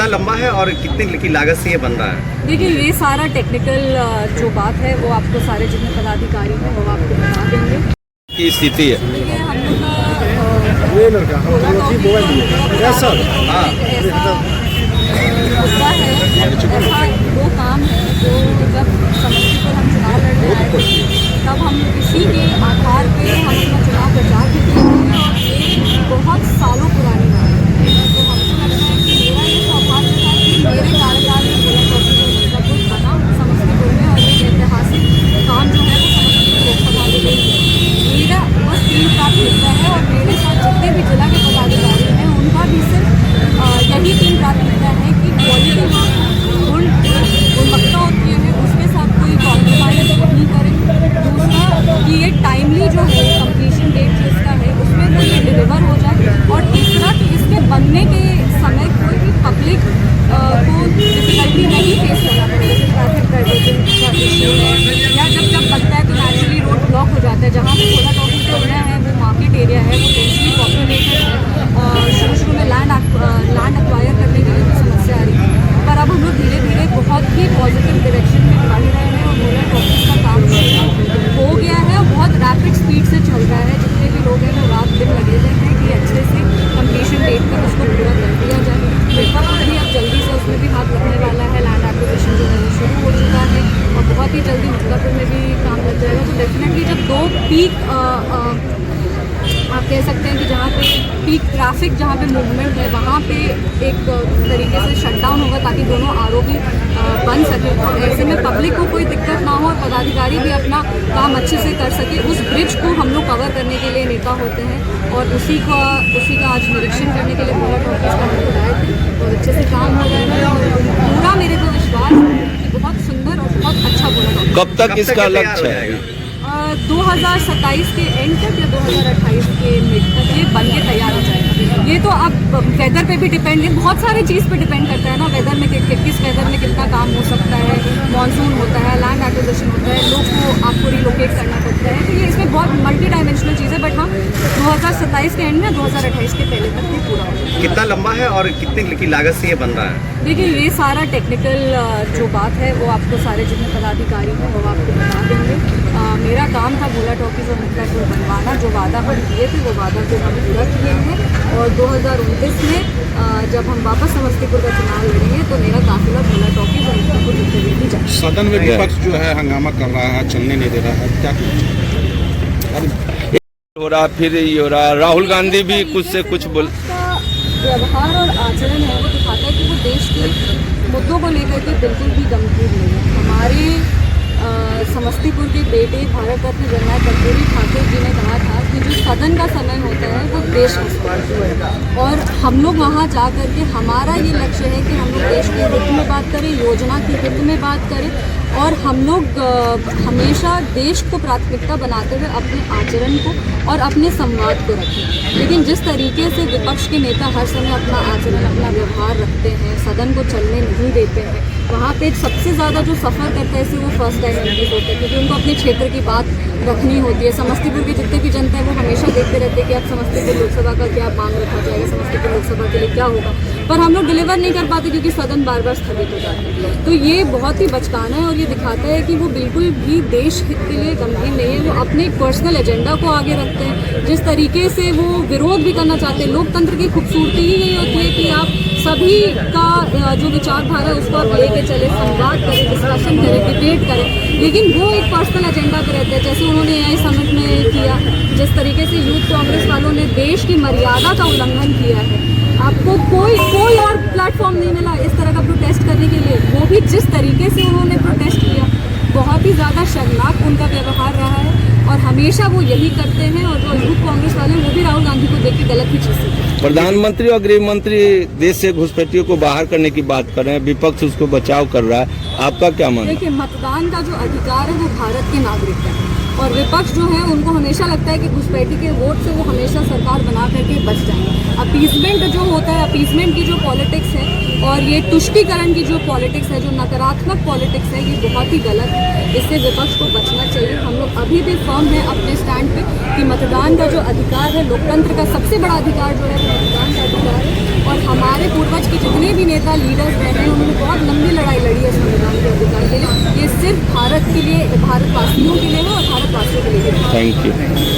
लंबा है और कितने की लागत से ये बन रहा है? देखिए, ये सारा टेक्निकल जो बात है वो आपको सारे जितने पदाधिकारी हैं वो आपको बता देंगे की स्थिति है। देखिए, हम लोग का ऐसा मुद्दा है, ऐसा वो काम है जो जब समस्तीपुर हम चुनाव लड़ने आए थे तब हम इसी के आधार पे हम अपना चुनाव प्रचार भी किए थे और ये बहुत सालों पुरानी बात है। तो हमको लगता है कि मेरा ये सौभाग्य था कि मेरे कार्यकाल में बुलेट ट्रैफिक का कुछ बना समस्तीपुर में और एक ऐतिहासिक काम जो है वो समस्तीपुर लोकसभा में गई है। मेरा बस 3 प्राथमिकता है और मेरे साथ जितने भी जिला के पदाधिकारी हैं उनका भी सिर्फ यही 3 प्राथमिकता है कि क्वालिटी गुणवत्ता होती है उसके साथ कोई कॉम्प्रोमाइज़ नहीं करें। दूसरा कि ये टाइमली जो है कंप्लीशन डेट जिसका है उसमें वो ये डिलीवर हो जाए और तीसरा कि इसके बनने के समय कोई भी पब्लिक को डिफिकल्टी नहीं फेस करना पड़े, जैसे ट्रैफिक कंजेशन इशू है या जब बनता है तो नेचुरली रोड ब्लॉक हो जाता है। जहाँ पे छोटा टॉपिक जो है वो मार्केट एरिया है, वो डेंसली पॉपुलेटेड है, शुरू में लैंड एक्वायर करने के लिए भी समस्या आ रही है, पर अब हम लोग धीरे धीरे बहुत ही पॉजिटिव डायरेक्शन में बढ़ रहे हैं और बुलेट ऑफिस का काम शुरू हो गया है और बहुत रैपिड स्पीड से चल रहा है। जितने भी लोग हैं वो रात दिन लगे हुए हैं कि अच्छे से कंप्लीशन डेट तक उसको पूरा कर दिया जाए। मिर्ज़ापुर भी अब जल्दी से उसमें भी हाथ लगने वाला है, लैंड एक्विजिशन जो है वो शुरू हो चुका है और बहुत ही जल्दी मिर्ज़ापुर में भी काम लग जाएगा। तो डेफिनेटली जब 2 पीक आप कह सकते हैं कि जहाँ पे पीक ट्रैफिक जहाँ पे मूवमेंट है वहाँ पे एक तरीके से शटडाउन होगा ताकि दोनों आरओबी बन सके। तो ऐसे में पब्लिक को कोई दिक्कत ना हो और पदाधिकारी भी अपना काम अच्छे से कर सके। उस ब्रिज को हम लोग कवर करने के लिए नेता होते हैं और उसी का आज निरीक्षण करने के लिए बुलेट ऑफिस का हम लोग आए थे और अच्छे से काम हो रहा है और पूरा मेरे को विश्वास है कि बहुत सुंदर और बहुत अच्छा बुलेट ऑफिस। कब तक इसका लक्ष्य है? 2027 के एंड तक या 2028 के मिड तक ये बन के तैयार हो जाएगा। ये तो अब वेदर पे भी डिपेंड है, बहुत सारे चीज़ पे डिपेंड करता है ना, वेदर में किस वेदर में कितना काम हो सकता है, मानसून होता है, लैंड एक्विजिशन होता है, लोग को आपको रिलोकेट करना पड़ता है, तो ये इसमें बहुत मल्टी डायमेंशनल चीज़ है। बट हाँ, 2027 के एंड में 2028 के पहले तक ये पूरा हो। कितना लंबा है और कितने की लागत से ये बन रहा है? देखिए, ये सारा टेक्निकल जो बात है वो आपको सारे जितने पदाधिकारी हैं वो आपको बता देंगे। मेरा काम था बुलेट ऑफिस और मिर्ज़ापुर बनवाना, जो वादा हम किए थे वो वादा को हम पूरा किए हैं और 2029 में जब हम वापस समस्तीपुर का चुनाव लड़ेंगे तो मेरा काफिला बुलेट ऑफिस और मिर्ज़ापुर होते हुए भी जाए। सदन में विपक्ष जो है हंगामा कर रहा है, चलने नहीं दे रहा है, क्या हो रहा फिर ये हो रहा? राहुल गांधी भी कुछ से कुछ बोल व्यवहार और आचरण है वो दिखाता है कि वो देश के मुद्दों को लेकर के बिल्कुल भी गंभीर नहीं है। हमारे समस्तीपुर के बेटे भारत रत्न जननायक कर्पूरी ठाकुर जी ने कहा था कि जो सदन का समय होता है वो देश का समय है और हम लोग वहाँ जा कर के हमारा ये लक्ष्य है कि हम लोग देश के हित में बात करें, योजना के हित में बात करें और हम लोग हमेशा देश को प्राथमिकता बनाते हुए अपने आचरण को और अपने संवाद को रखें। लेकिन जिस तरीके से विपक्ष के नेता हर समय अपना आचरण, अपना व्यवहार रखते हैं, सदन को चलने नहीं देते हैं, वहाँ पे सबसे ज़्यादा जो सफ़र करता है इसे वो फर्स्ट टाइम एमपीज़ होते हैं क्योंकि उनको अपने क्षेत्र की बात रखनी होती है। समस्तीपुर की जितने भी जनता है वो हमेशा देखते रहते हैं कि अब समस्तीपुर लोकसभा का क्या मांग रखा जाएगा, समस्तीपुर लोकसभा के लिए क्या होगा, पर हम लोग डिलीवर नहीं कर पाते क्योंकि सदन बार बार स्थगित हो जाता है। तो ये बहुत ही बचकाना है और ये दिखाता है कि वो बिल्कुल भी देश हित के लिए गंभीर नहीं है। वो अपने पर्सनल एजेंडा को आगे रखते हैं, जिस तरीके से वो विरोध भी करना चाहते हैं। लोकतंत्र की खूबसूरती ही यही होती है कि आप सभी का जो विचारधारा है उसको आप लेके चले, संवाद करें, डिस्कशन करें, डिबेट करें, लेकिन वो एक पर्सनल एजेंडा पे रहते हैं। जैसे उन्होंने AI समिट में किया, जिस तरीके से यूथ कांग्रेस वालों ने देश की मर्यादा का उल्लंघन किया है, आपको कोई और प्लेटफॉर्म नहीं मिला इस तरह का प्रोटेस्ट करने के लिए। वो भी जिस तरीके से उन्होंने प्रोटेस्ट किया, बहुत ही ज़्यादा शर्मनाक उनका व्यवहार रहा है और हमेशा वो यही करते हैं और जो यूथ कांग्रेस वाले वो भी राहुल गांधी को देख के गलत ही चीज़ सीखते हैं। प्रधानमंत्री और गृह मंत्री देश से घुसपैठियों को बाहर करने की बात कर रहे हैं, विपक्ष उसको बचाव कर रहा है, आपका क्या मानना है? देखिए, मतदान का जो अधिकार है वो भारत के नागरिक का है और विपक्ष जो है उनको हमेशा लगता है कि घुसपैठी के वोट से वो हमेशा सरकार बना करके बच जाएंगे। अपीसमेंट जो होता है, अपीसमेंट की जो पॉलिटिक्स है और ये तुष्टीकरण की जो पॉलिटिक्स है, जो नकारात्मक पॉलिटिक्स है, ये बहुत ही गलत है। इससे विपक्ष को बचना चाहिए। हम लोग अभी भी फर्म है अपने स्टैंड पे कि मतदान का जो अधिकार है, लोकतंत्र का सबसे बड़ा अधिकार जो है वो मतदान का अधिकार है। और हमारे पूर्वज के जितने भी नेता लीडर्स रहे हैं उन्होंने बहुत लंबी लड़ाई लड़ी है संविधान के अधिकार के लिए। ये सिर्फ भारत के लिए, भारतवासियों के लिए है और भारतवासियों के लिए है। Thank you.